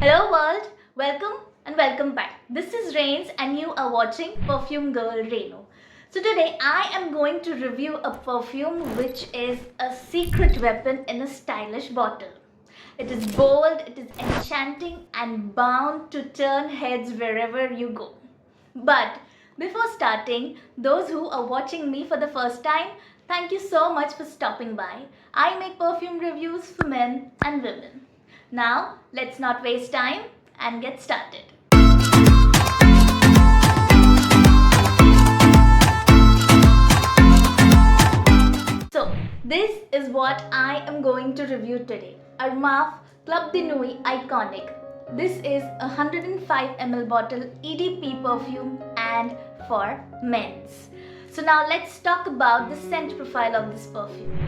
Hello world, welcome and welcome back. This is Rains and you are watching Perfume Girl Renu. So today I am going to review a perfume which is a secret weapon in a stylish bottle. It is bold, it is enchanting and bound to turn heads wherever you go. But before starting, those who are watching me for the first time, thank you so much for stopping by. I make perfume reviews for men and women. Now, let's not waste time and get started. So, this is what I am going to review today. Armaf Club de Nuit Iconic. This is a 105 ml bottle EDP perfume and for men's. So now let's talk about the scent profile of this perfume.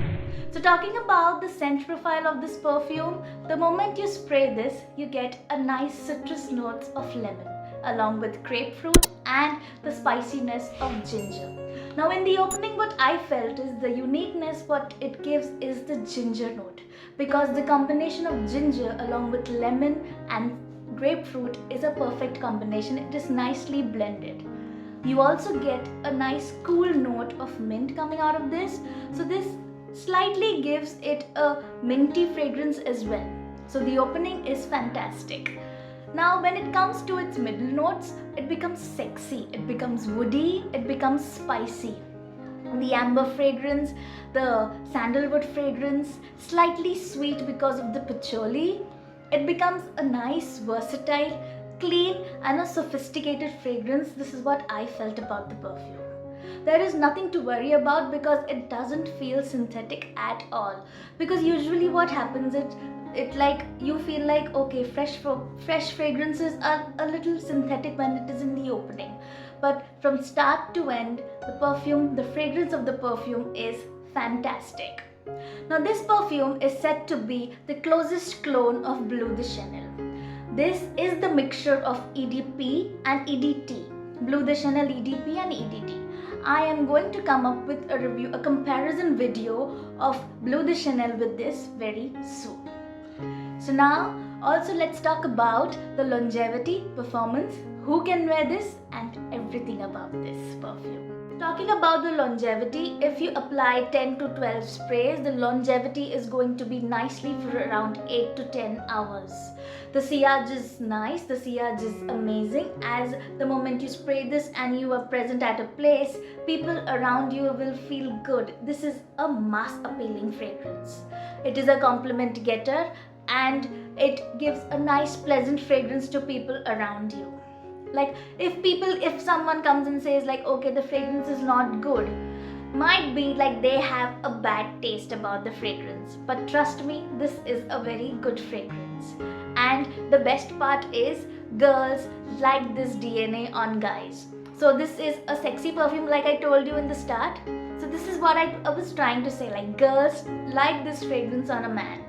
So talking about the scent profile of this perfume, the moment you spray this, you get a nice citrus notes of lemon along with grapefruit and the spiciness of ginger. Now in the opening what I felt is the uniqueness what it gives is the ginger note, because the combination of ginger along with lemon and grapefruit is a perfect combination. It is nicely blended. You also get a nice cool note of mint coming out of this. So this slightly gives it a minty fragrance as well. So the opening is fantastic. Now when it comes to its middle notes, it becomes sexy, it becomes woody, it becomes spicy. The amber fragrance, the sandalwood fragrance, slightly sweet because of the patchouli. It becomes a nice, versatile, clean and a sophisticated fragrance. This is what I felt about the perfume. There is nothing to worry about because it doesn't feel synthetic at all. Because usually what happens it like you feel like okay, fresh fragrances are a little synthetic when it is in the opening. But from start to end, the fragrance of the perfume is fantastic. Now this perfume is said to be the closest clone of Bleu de Chanel. This is the mixture of EDP and EDT. Bleu de Chanel EDP and EDT. I am going to come up with a comparison video of Bleu de Chanel with this very soon. So now also let's talk about the longevity, performance, who can wear this and everything about this perfume. Talking about the longevity, if you apply 10 to 12 sprays, the longevity is going to be nicely for around 8 to 10 hours. The sillage is nice, the sillage is amazing, as the moment you spray this and you are present at a place, people around you will feel good. This is a mass appealing fragrance. It is a compliment getter and it gives a nice pleasant fragrance to people around you. Like if someone comes and says like okay, the fragrance is not good, might be like they have a bad taste about the fragrance, but trust me, this is a very good fragrance. And the best part is girls like this DNA on guys. So this is a sexy perfume like I told you in the start. So this is what I was trying to say, like girls like this fragrance on a man.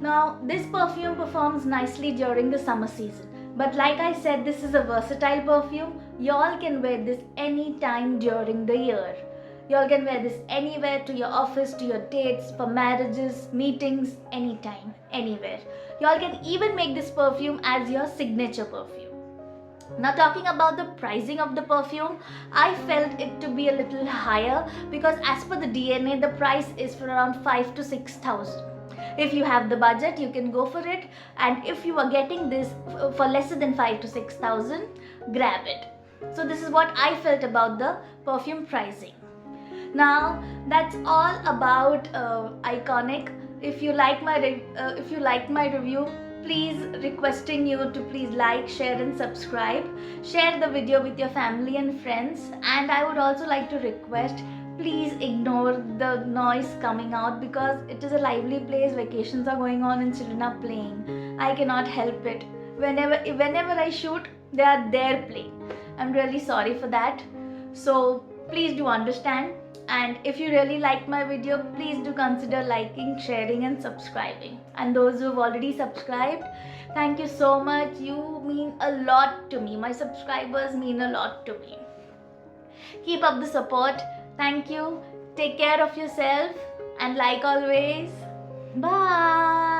Now this perfume performs nicely during the summer season. But like I said, this is a versatile perfume. Y'all can wear this anytime during the year. Y'all can wear this anywhere, to your office, to your dates, for marriages, meetings, anytime, anywhere. Y'all can even make this perfume as your signature perfume. Now talking about the pricing of the perfume, I felt it to be a little higher because as per the DNA, the price is for around 5 to 6,000. If you have the budget, you can go for it, and if you are getting this for lesser than 5 to 6,000, grab it. So this is what I felt about the perfume pricing. Now that's all about Iconic. If you like my review, please requesting you to please like, share and subscribe. Share the video with your family and friends, and I would also like to request, please ignore the noise coming out because it is a lively place. Vacations are going on and children are playing. I cannot help it. Whenever I shoot, they are there playing. I'm really sorry for that. So please do understand. And if you really like my video, please do consider liking, sharing and subscribing. And those who have already subscribed, thank you so much. You mean a lot to me. My subscribers mean a lot to me. Keep up the support. Thank you. Take care of yourself and like always, bye.